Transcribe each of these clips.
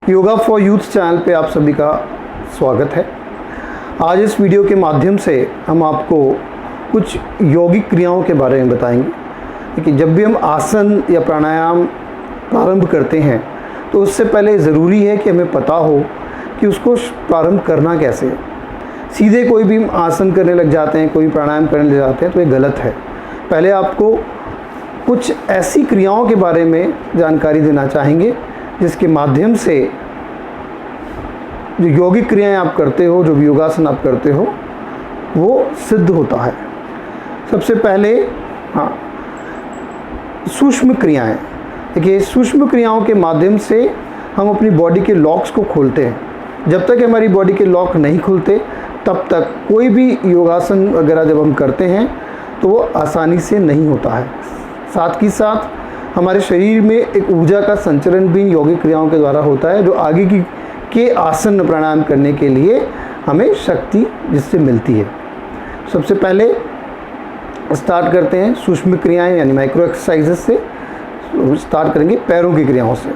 Yoga for youth channel पे आप सभी का स्वागत है। आज इस वीडियो के माध्यम से हम आपको कुछ यौगिक क्रियाओं के बारे में बताएंगे कि जब भी हम आसन या प्राणायाम प्रारंभ करते हैं तो उससे पहले ज़रूरी है कि हमें पता हो कि उसको प्रारंभ करना कैसे है। सीधे कोई भी आसन करने लग जाते हैं, कोई प्राणायाम करने लग जाते हैं तो ये गलत है। पहले आपको कुछ ऐसी क्रियाओं के बारे में जानकारी देना चाहेंगे जिसके माध्यम से जो यौगिक क्रियाएं आप करते हो, जो भी योगासन आप करते हो, वो सिद्ध होता है। सबसे पहले सूक्ष्म क्रियाएं। देखिए, सूक्ष्म क्रियाओं के माध्यम से हम अपनी बॉडी के लॉक्स को खोलते हैं। जब तक हमारी बॉडी के लॉक नहीं खुलते तब तक कोई भी योगासन वगैरह जब हम करते हैं तो वो आसानी से नहीं होता है। साथ ही साथ हमारे शरीर में एक ऊर्जा का संचरण भी यौगिक क्रियाओं के द्वारा होता है, जो आगे के आसन प्राणायाम करने के लिए हमें शक्ति जिससे मिलती है। सबसे पहले स्टार्ट करते हैं सूक्ष्म क्रियाएं यानी माइक्रो एक्सरसाइजेस से। स्टार्ट करेंगे पैरों की क्रियाओं से।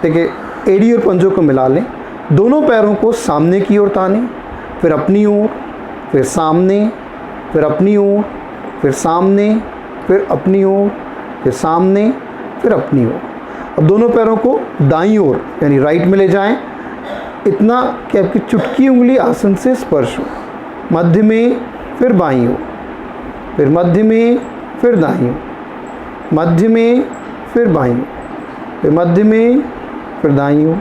देखिए, एड़ी और पंजों को मिला लें, दोनों पैरों को सामने की ओर तानें, फिर अपनी ओर, फिर सामने, फिर अपनी ओर, फिर सामने, फिर अपनी ओर, फिर सामने, फिर अपनी ओर। अब दोनों पैरों को दाईं ओर यानी राइट में ले जाएं, इतना कि आपकी चुटकी उंगली आसन से स्पर्श हो। मध्य में, फिर बाईं ओर, फिर मध्य में, फिर दाईं ओर, मध्य में, फिर बाईं ओर, फिर मध्य में, फिर दाईं ओर,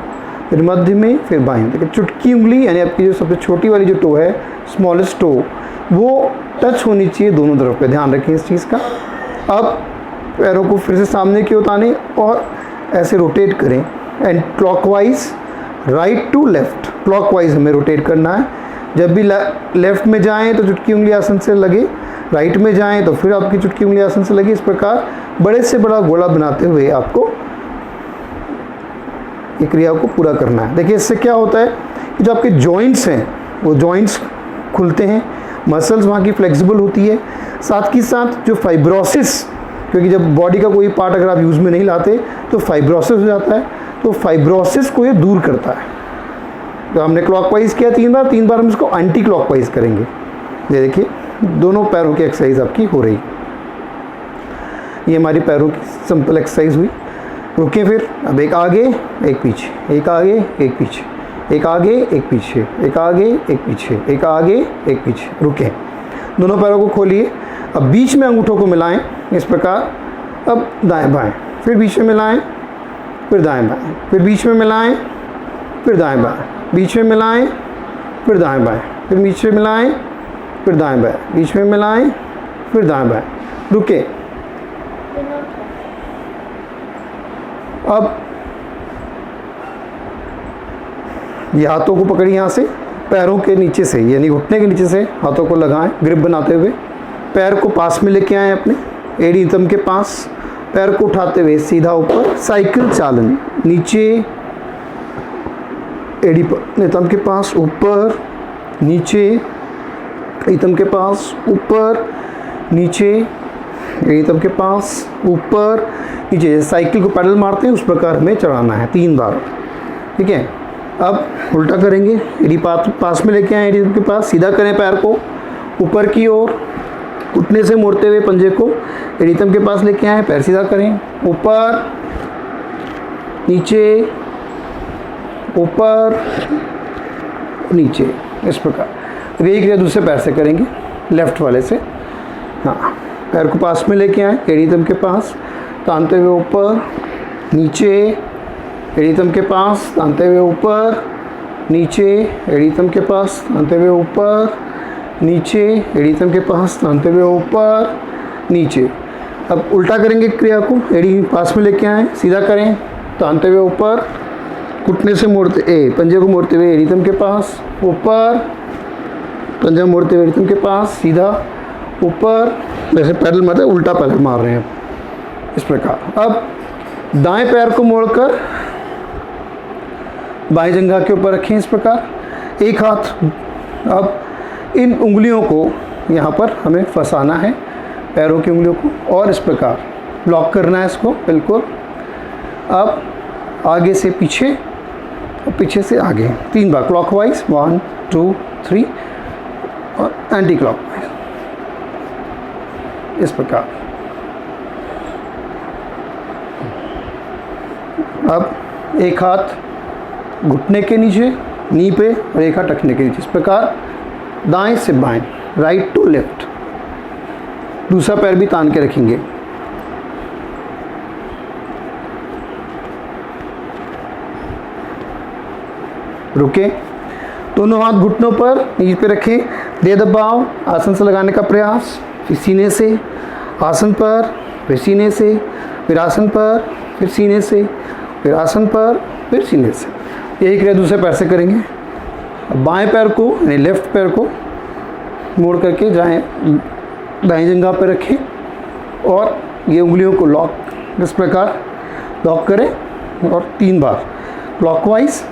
फिर मध्य में, फिर बाईं ओर। देखिए, चुटकी उंगली यानी आपकी जो सबसे छोटी वाली जो टो है, स्मॉलेस्ट टो, वो टच होनी चाहिए दोनों तरफ पे। ध्यान रखें इस चीज़ का। अब पैरों को फिर से सामने की ओर तानें और ऐसे रोटेट करें and clockwise, right to left, clockwise हमें रोटेट करना है। जब भी लेफ़्ट में जाएं तो चुटकी उंगली आसन से लगे, राइट में जाएं तो फिर आपकी चुटकी उंगली आसन से लगे। इस प्रकार बड़े से बड़ा गोला बनाते हुए आपको ये क्रिया को पूरा करना है। देखिए, इससे क्या होता है कि जो आपके जॉइंट्स हैं वो जॉइंट्स खुलते हैं, मसल्स वहाँ की फ्लेक्सिबल होती है। साथ ही साथ जो फाइब्रोसिस, क्योंकि जब बॉडी का कोई पार्ट अगर आप यूज़ में नहीं लाते तो फाइब्रोसिस हो जाता है, तो फाइब्रोसिस को ये दूर करता है। तो हमने क्लॉकवाइज किया 3 बार हम इसको एंटी क्लॉकवाइज करेंगे। ये देखिए, दोनों पैरों की एक्सरसाइज आपकी हो रही। ये हमारी पैरों की सिंपल एक्सरसाइज हुई। रुके फिर। अब एक आगे एक पीछे, एक आगे एक पीछे, एक आगे एक पीछे, एक आगे एक पीछे, एक आगे एक पीछे। रुके। दोनों पैरों को खोलिए। अब बीच में अंगूठों को मिलाएं इस प्रकार। अब दाएं बाएं, फिर बीच में मिलाएं, फिर दाएं बाएं, फिर बीच में मिलाएं, फिर दाएं बाएं, बीच में मिलाएं, फिर दाएं बाएं, फिर बीच में मिलाएं, फिर दाएं बाएं, बीच में मिलाएं, फिर दाएं बाएं। रुके। अब ये हाथों को पकड़िए, यहाँ से पैरों के नीचे से यानी घुटने के नीचे से हाथों को लगाएं ग्रिप बनाते हुए। पैर को पास में लेके आएँ अपने एड़ी नितंब के पास। पैर को उठाते हुए सीधा ऊपर साइकिल चालन, नीचे एड़ी नितंब के पास, ऊपर नीचे नितंब के पास, ऊपर नीचे एड़ी नितंब के पास, ऊपर नीचे। साइकिल को पैडल मारते हैं उस प्रकार हमें चढ़ाना है 3 बार। ठीक है। अब उल्टा करेंगे। एड़ी पास में लेके आए एड़ी नितंब के पास, सीधा करें पैर को ऊपर की ओर, घुटने से मोड़ते हुए पंजे को एड़ी नितंब के पास लेके आए, पैर सीधा करें, ऊपर नीचे, ऊपर नीचे, इस प्रकार। यही क्रिया दूसरे पैर से करेंगे, लेफ्ट वाले से। हाँ, पैर को पास में लेके आए एड़ी नितंब के पास, तानते हुए ऊपर नीचे, एड़ी नितंब के पास, तानते हुए ऊपर नीचे, एड़ी नितंब के पास, तानते हुए ऊपर नीचे, एड़ी नितंब के पास, तानते हुए ऊपर नीचे। अब उल्टा करेंगे क्रिया को। एड़ी पास में लेके आए, सीधा करें, तानते हुए ऊपर, घुटने से मोड़ते पंजे को मोड़ते हुए एड़ी नितंब के पास, ऊपर, पंजा मोड़ते हुए एड़ी नितंब के पास, सीधा ऊपर। जैसे पैडल मारते हैं, उल्टा पैडल मार रहे हैं इस प्रकार। अब दाएं पैर को मोड़कर बाएं जंघा के ऊपर रखें इस प्रकार। एक हाथ, अब इन उंगलियों को यहाँ पर हमें फंसाना है, पैरों की उंगलियों को, और इस प्रकार लॉक करना है इसको बिल्कुल। अब आगे से पीछे, और पीछे से आगे 3 बार क्लॉकवाइज 1 2 3 और एंटी क्लॉकवाइज इस प्रकार। अब एक हाथ घुटने के नीचे नी पे और एक हाथ टखने के नीचे, इस प्रकार दाएं से बाएं, राइट टू लेफ्ट। दूसरा पैर भी तान के रखेंगे। रुके, दोनों हाथ घुटनों पर नीचे पे रखें, दे दबाव, आसन से लगाने का प्रयास, फिर सीने से, आसन पर, फिर सीने से, फिर आसन पर, फिर सीने से, फिर आसन पर, फिर सीने से। यही क्रिया दूसरे पैर से करेंगे। अब बाएं पैर को यानी लेफ्ट पैर को मोड़ करके दाएं जंघा पर रखें और ये उंगलियों को लॉक इस प्रकार लॉक करें और 3 बार क्लॉकवाइज,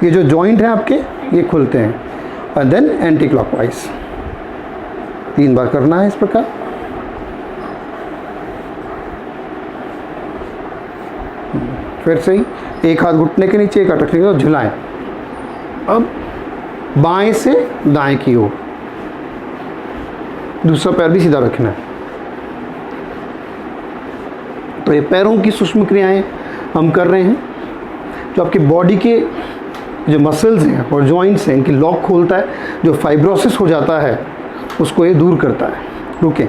ये जो जॉइंट हैं आपके ये खुलते हैं, और देन एंटी क्लॉकवाइज 3 बार करना है इस प्रकार। फिर से ही एक हाथ घुटने के नीचे, एक हाथ टखने के नीचे, झुलाएं। अब बाएं से दाएं की ओर, दूसरा पैर भी सीधा रखना है। तो ये पैरों की सूक्ष्म क्रियाएं हम कर रहे हैं, जो आपकी बॉडी के जो मसल्स हैं और जॉइंट्स हैं इनकी लॉक खोलता है, जो फाइब्रोसिस हो जाता है उसको ये दूर करता है। रुके,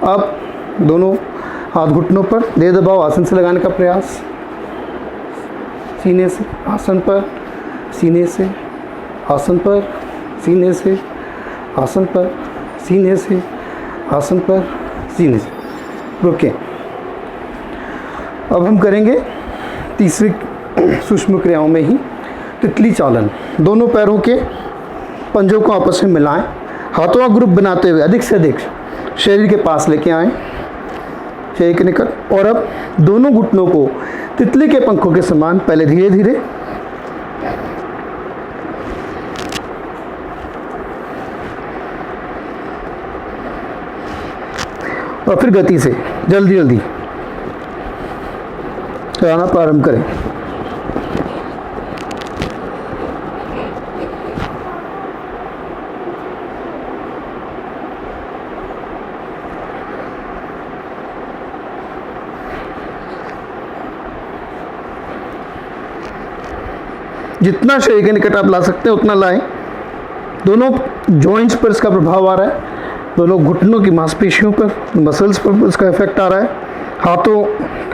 अब दोनों हाथ घुटनों पर, दे दबाव, आसन से लगाने का प्रयास, सीने से, आसन पर, सीने से, आसन पर, सीने से, आसन पर, सीने से, आसन पर, सीने से। रुके, अब हम करेंगे तीसरी सूक्ष्म क्रियाओं में ही तितली चालन। दोनों पैरों के पंजों को आपस में मिलाएं, हाथों का ग्रुप बनाते हुए अधिक से अधिक शरीर के पास लेके आएं, शरीर के निकट, और अब दोनों घुटनों को तितली के पंखों के समान पहले धीरे धीरे और फिर गति से जल्दी जल्दी चलाना प्रारंभ करें। जितना शरीर के निकट आप ला सकते हैं उतना लाएं। दोनों जॉइंट्स पर इसका प्रभाव आ रहा है, दोनों घुटनों की मांसपेशियों पर, मसल्स पर इसका इफेक्ट आ रहा है।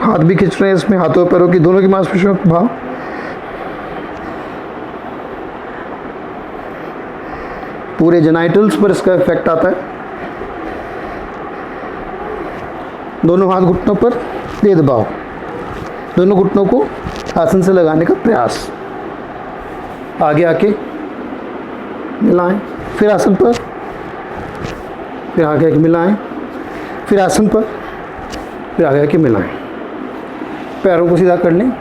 हाथ भी खींच रहे हैं इसमें, हाथों पैरों की दोनों की मांसपेशियों का प्रभाव। पूरे जेनाइटल्स पर इसका इफेक्ट आता है। दोनों हाथ घुटनों पर, दे दबाव, दोनों घुटनों को आसन से लगाने का प्रयास, आगे आके मिलाएं, फिर आसन पर, फिर आगे आके मिलाएं, फिर आसन पर, फिर आगे आके मिलाएं। पैरों को सीधा कर लें।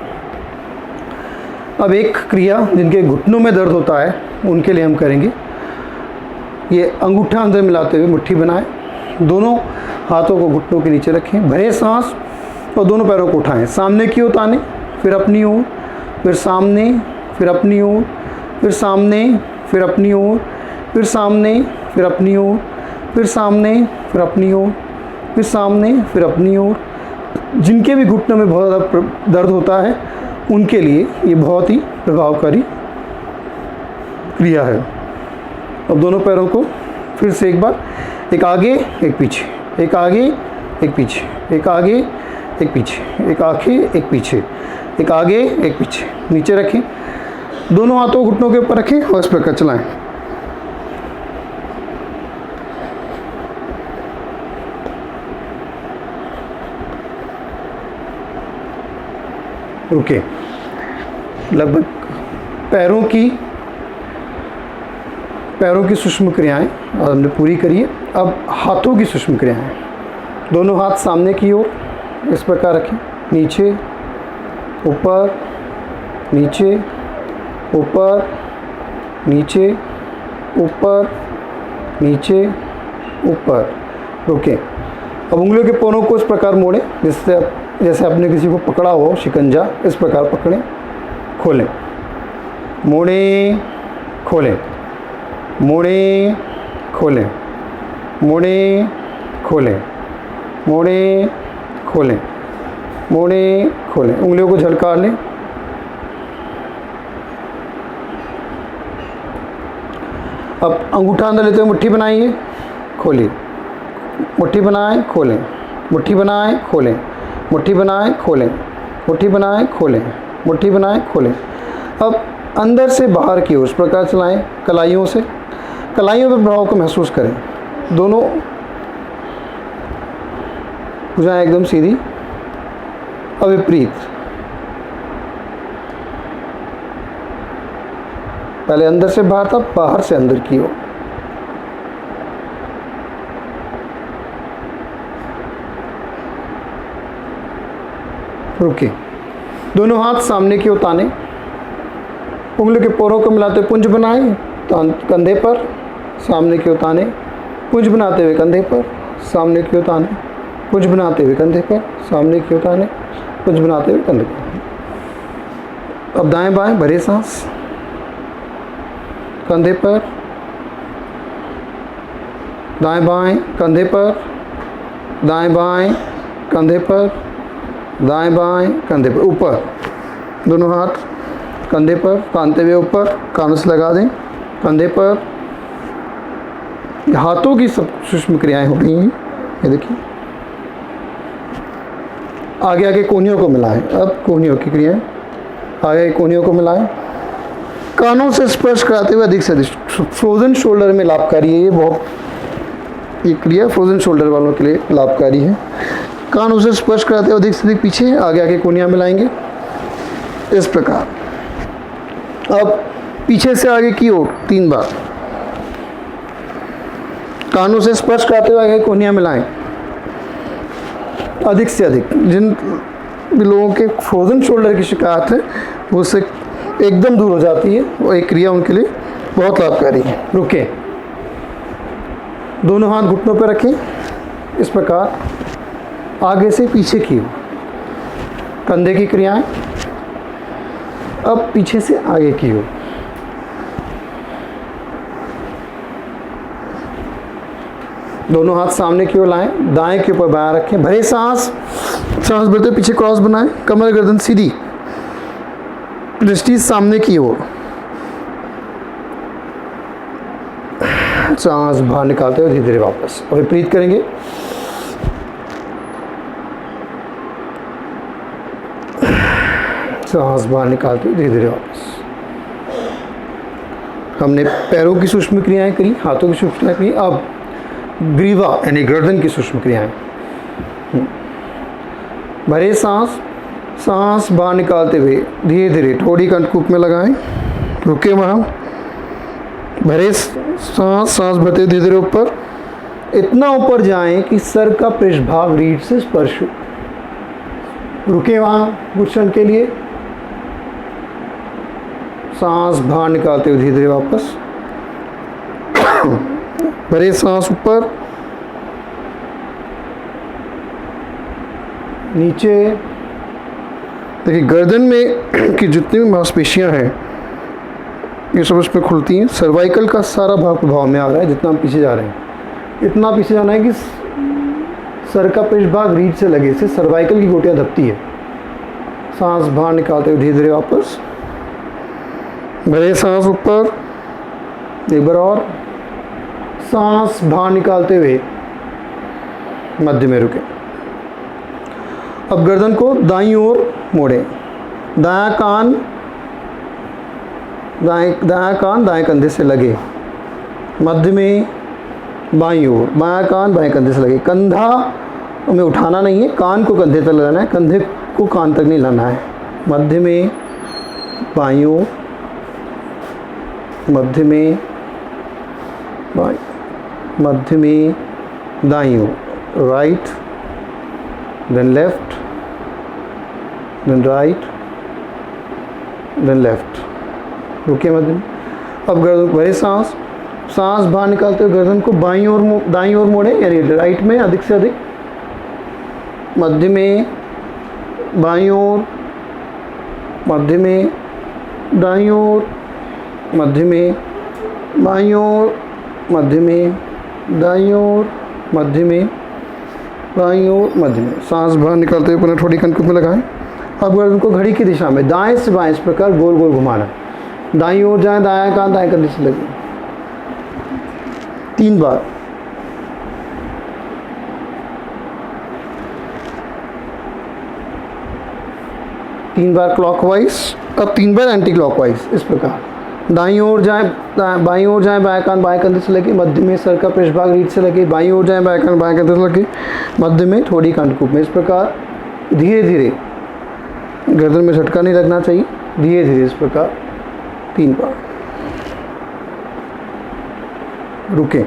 अब एक क्रिया जिनके घुटनों में दर्द होता है उनके लिए हम करेंगे। ये अंगूठा अंदर मिलाते हुए मुट्ठी बनाएं, दोनों हाथों को घुटनों के नीचे रखें, भरे सांस और दोनों पैरों को उठाएं, सामने की ओर तानें, फिर अपनी ओर, फिर सामने, फिर अपनी ओर, फिर सामने, फिर अपनी ओर, फिर सामने, फिर अपनी ओर, फिर सामने, फिर अपनी ओर, फिर सामने, फिर अपनी ओर। जिनके भी घुटनों में बहुत ज़्यादा दर्द होता है उनके लिए ये बहुत ही प्रभावकारी क्रिया है। अब दोनों पैरों को फिर से एक बार, एक आगे एक पीछे, एक आगे एक पीछे, एक आगे एक पीछे, एक आगे एक पीछे, एक आगे एक पीछे, नीचे रखें, दोनों हाथों घुटनों के ऊपर रखें और इस प्रकार चलाएं। रुके, लगभग पैरों की सूक्ष्म क्रियाएं हमने पूरी करी है। अब हाथों की सूक्ष्म क्रियाएं, दोनों हाथ सामने की ओर इस प्रकार रखें, नीचे ऊपर, नीचे ऊपर, नीचे ऊपर, नीचे ऊपर। रुके, अब उंगलियों के पोनों को इस प्रकार मोड़ें जैसे आपने किसी को पकड़ा हो शिकंजा, इस प्रकार पकड़ें, खोलें, मोड़ें, खोलें, मोड़ें, खोलें, मोड़ें, खोलें, मोड़ें, खोलें, मोड़ें, खोलें। उंगलियों को झलकार लें। अब अंगूठा अंदर लेते हुए मुट्ठी बनाइए, खोलिए, मुट्ठी बनाएं, खोलें, मुट्ठी बनाएं, खोलें, मुट्ठी बनाएं, खोलें, मुट्ठी बनाएं, खोलें, मुट्ठी बनाएं, खोलें। अब अंदर से बाहर की ओर इस प्रकार चलाएं, कलाइयों से, कलाइयों पर प्रभाव को महसूस करें। दोनों भुजाएं एकदम सीधी, अविपरीत। पहले अंदर से बाहर था, बाहर से अंदर की ओर। रुकिए, दोनों हाथ सामने की ओर ताने, उंगलियों के पोरों को मिलाते पुंज बनाएं, कंधे पर, सामने की ओर ताने, पुंज बनाते हुए कंधे पर, सामने की ओर ताने, पुंज बनाते हुए कंधे पर, सामने की ओर ताने, पुंज बनाते हुए कंधे पर। अब दाएं बाएं भरे सांस, कंधे पर, दाएं बाएं कंधे पर, दाएं बाएं कंधे पर, दाएं बाएं कंधे पर, ऊपर दोनों हाथ कंधे पर, तानते हुए ऊपर, कानों से लगा दें, कंधे पर। हाथों की सब सूक्ष्म क्रियाएं हो रही हैं, ये देखिए। आगे आगे कोहनियों को मिलाएं। अब कोहनियों की क्रियाएं, आगे कोहनियों को मिलाएं, कानों से स्पर्श कराते हुए अधिक से अधिक। फ्रोजन शोल्डर में लाभकारी है ये, बहुत ये क्रिया फ्रोजन शोल्डर वालों के लिए लाभकारी है। कानों से स्पर्श कराते हुए अधिक से अधिक पीछे, आगे आगे कोहनियाँ मिलाएंगे इस प्रकार। अब पीछे से आगे की ओर 3 बार कानों से स्पर्श कराते हुए आगे कोहनियाँ मिलाएं अधिक से अधिक। जिन भी लोगों के फ्रोजन शोल्डर की शिकायत है वो उससे एकदम दूर हो जाती है, वो एक क्रिया उनके लिए बहुत लाभकारी है। रुके, दोनों हाथ घुटनों पर रखें इस प्रकार, आगे से पीछे की ओर कंधे की क्रियाएं। अब पीछे से आगे की ओर, दोनों हाथ सामने की ओर लाएं, दाएं के ऊपर बायां रखें, भरे सांस, सांस भरते हुए पीछे क्रॉस बनाएं, कमर गर्दन सीधी, दृष्टि सामने की ओर। सांस बाहर निकालते हुए धीरे धीरे वापस। और विपरीत करेंगे, सांस बाहर निकालते हुए धीरे धीरे वापस। हमने पैरों की सूक्ष्म क्रियाएं करी, हाथों की सूक्ष्म क्रियाएं करी। अब ग्रीवा यानी गर्दन की सूक्ष्म क्रियाएं। भरे सांस, सांस बाहर निकालते हुए धीरे धीरे ठोड़ी कंठकूप में लगाएं, रुके वहाँ। भरे सांस, सांस भरते धीरे धीरे ऊपर, इतना ऊपर जाएं कि सर का पृष्ठभाग रीढ़ से स्पर्श हो। रुके वहाँ कुछ क्षण के लिए। सांस बाहर निकालते हुए धीरे धीरे वापस। भरे सांस ऊपर, नीचे। देखिए गर्दन में की जितनी भी मांसपेशियां हैं ये सब उसमें खुलती हैं। सर्वाइकल का सारा भाग प्रभाव में आ रहा है। जितना हम पीछे जा रहे हैं इतना पीछे जाना है कि सर का पृष्ठभाग रीढ़ से लगे से सर्वाइकल की गोटियां दबती है। सांस बाहर निकालते हुए धीरे धीरे वापस। भरे सांस ऊपर, एक बार और। सांस बाहर निकालते हुए मध्य में रुके। अब गर्दन को दाईं ओर मोड़ें। दायां कान दाएं कंधे से लगे, मध्य में बाईं ओर। बायां कान बाएं कंधे से लगे। कंधा हमें उठाना नहीं है, कान को कंधे तक लगाना है, कंधे को कान तक नहीं लाना है। मध्य में बाईं ओर, मध्य में बाईं, मध्य में दाईं ओर। Right, then left, then right, then left. रुकिए मध्य में। अब गर्दन भरे सांस, सांस बाहर निकालते हुए गर्दन को बाईं ओर दाईं ओर मोड़ें, यानी राइट में अधिक से अधिक। मध्य में बाईं ओर, मध्य में दाईं ओर, मध्य में, बाईं ओर, मध्य में, दाईं ओर, मध्य में, बाईं ओर, मध्य में। सांस बाहर निकालते हुए पुनः ठोड़ी कनकुट में लगाएं। अब गर्दन को घड़ी की दिशा में दाएं से बाएं इस प्रकार गोल गोल घुमाना। दाईं ओर जाएं, दायां कान दाएं कंधे से लगे 3 बार। तीन बार क्लॉकवाइज, अब 3 बार एंटी क्लॉकवाइज इस प्रकार। दाईं ओर जाएं, बाईं ओर जाएं, बाएं कान बाएं कंधे से लगे, मध्य में सर का पृष्ठभाग रीढ़ से लगे, बाईं ओर जाएं, बाएं कान बाएं कंधे से लगे, मध्य में थोड़ी कंठकूप में। इस प्रकार धीरे धीरे, गर्दन में झटका नहीं लगना चाहिए, धीरे धीरे इस प्रकार 3 बार। रुकें,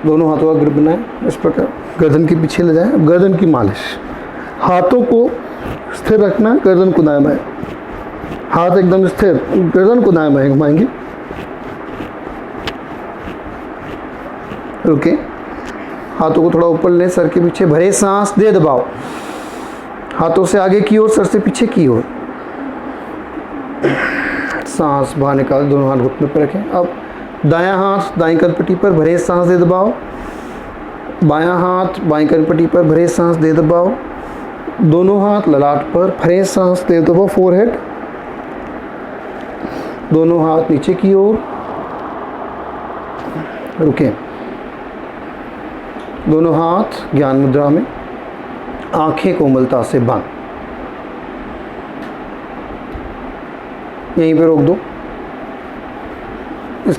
दोनों हाथों का ग्रिप बनाएं इस प्रकार, गर्दन के पीछे ले जाएं। अब गर्दन की मालिश, हाथों को स्थिर रखना, गर्दन को दाएं बाएं, हाथ एकदम स्थिर, गर्दन को दाएं बाएं घुमाएंगे। रुके, हाथों को थोड़ा ऊपर लें, सर के पीछे भरे सांस दे दबाओ, हाथों से आगे की ओर, सर से पीछे की ओर। सांस बाहर निकाल, दोनों हाथ घुटने पर रखें। अब दायां हाथ दाईं कनपट्टी पर भरे सांस दे दबाओ, बायां हाथ बाईं कनपट्टी पर भरे सांस दे दबाओ, दोनों हाथ ललाट पर भरे सांस दे दबाओ, फोरहेड, दोनों हाथ नीचे की ओर। रुकें, दोनों हाथ ज्ञान मुद्रा में, आंखें कोमलता से बंद। यहीं पे रोक दो।